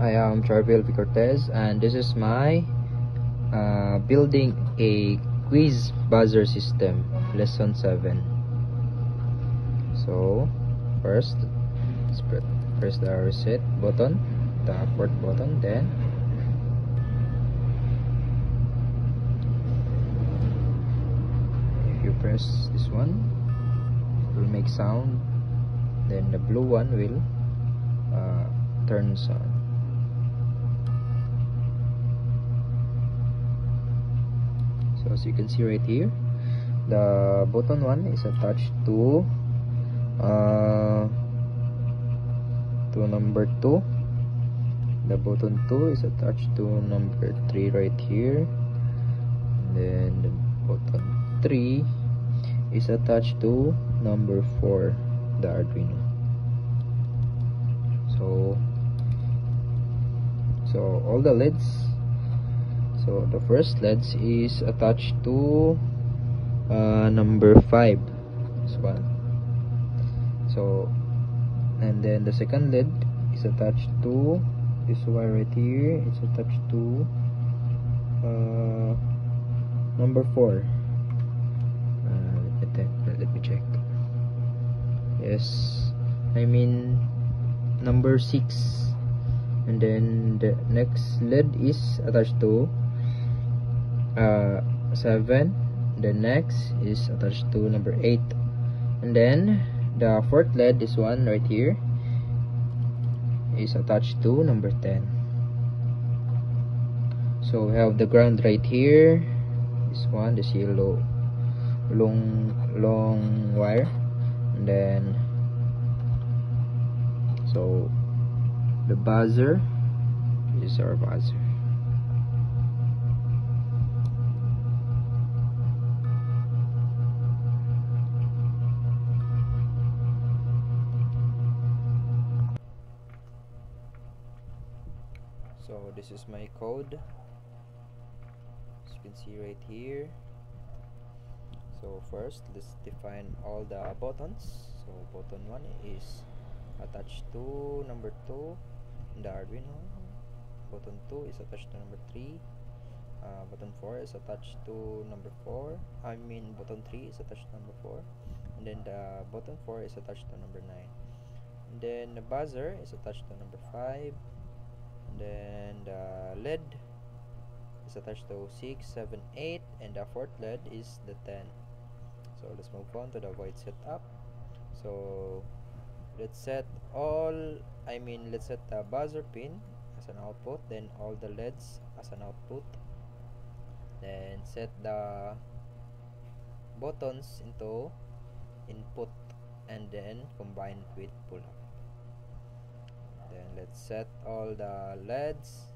I am Charvel V. Cortez, and this is my building a quiz buzzer system, lesson 7. So first, let's press the reset button, the fourth button, then if you press this one, it will make sound, then the blue one will turns on. So as you can see right here, the button 1 is attached to number 2. The button 2 is attached to number 3 right here, and then the button 3 is attached to number 4, the Arduino. So all the LEDs, so the first LEDs is attached to number 5, this one. So, and then the second LED is attached to this wire right here. It's attached to number 4. Let me check. Yes, I mean number 6. And then the next LED is attached to 7. The next is attached to number 8, and then the fourth LED, this one right here, is attached to number 10. So we have the ground right here, this one, this yellow long wire, and then so the buzzer is our buzzer. So this is my code, as you can see right here. So first, let's define all the buttons. So button 1 is attached to number 2 in the Arduino. Button 2 is attached to number 3. Button 4 is attached to number 4. I mean button 3 is attached to number 4. And then the button 4 is attached to number 9. And then the buzzer is attached to number 5. And then the LED is attached to 6, 7, 8. And the fourth LED is the 10. So let's move on to the void setup. So let's set the buzzer pin as an output, then all the LEDs as an output, then set the buttons into input, and then combine with pull up. Then let's set all the LEDs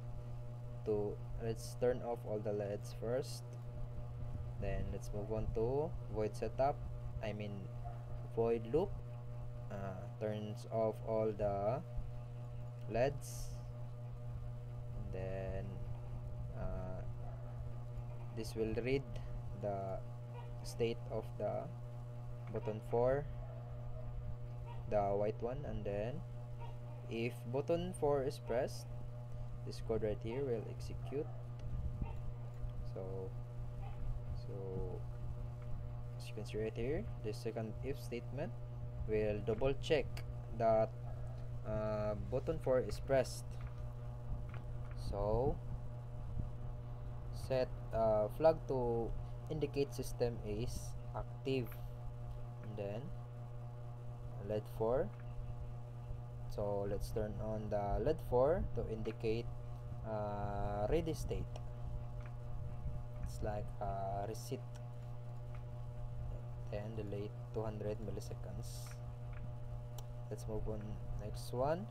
to, let's turn off all the LEDs first, then let's move on to void setup, void loop. Turns off all the LEDs, and then this will read the state of the button 4, the white one, and then if button 4 is pressed, this code right here will execute. So as you can see right here, the second if statement will double check that button 4 is pressed. So set flag to indicate system is active, and then LED 4. So let's turn on the LED 4 to indicate ready state. It's like reset, and delay 200 milliseconds. Let's move on next one.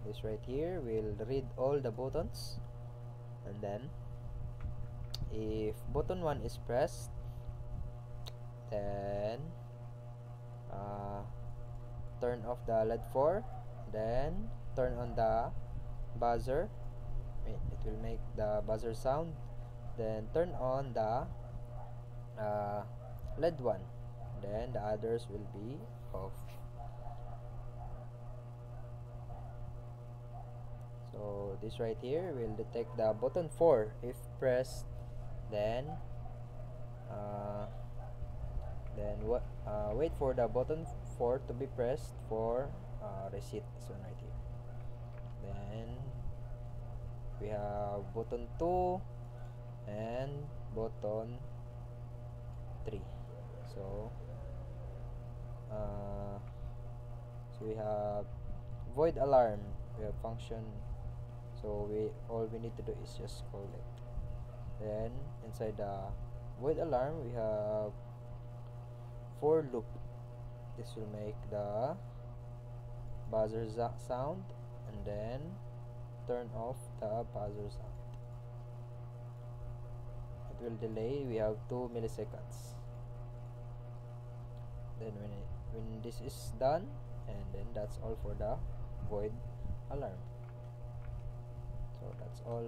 This right here will read all the buttons, and then if button 1 is pressed, then turn off the LED 4, then turn on the buzzer. It will make the buzzer sound, then turn on the LED 1, then the others will be off. So this right here will detect the button 4 if pressed. Then what? Wait for the button 4 to be pressed for reset. This one right here. Then we have button 2 and button 3. So we have void alarm. We have function. So all we need to do is just call it. Then inside the void alarm we have for loop. This will make the buzzer sound and then turn off the buzzer sound. It will delay. We have 2 milliseconds. Then when this is done, and then that's all for the void alarm. So that's all.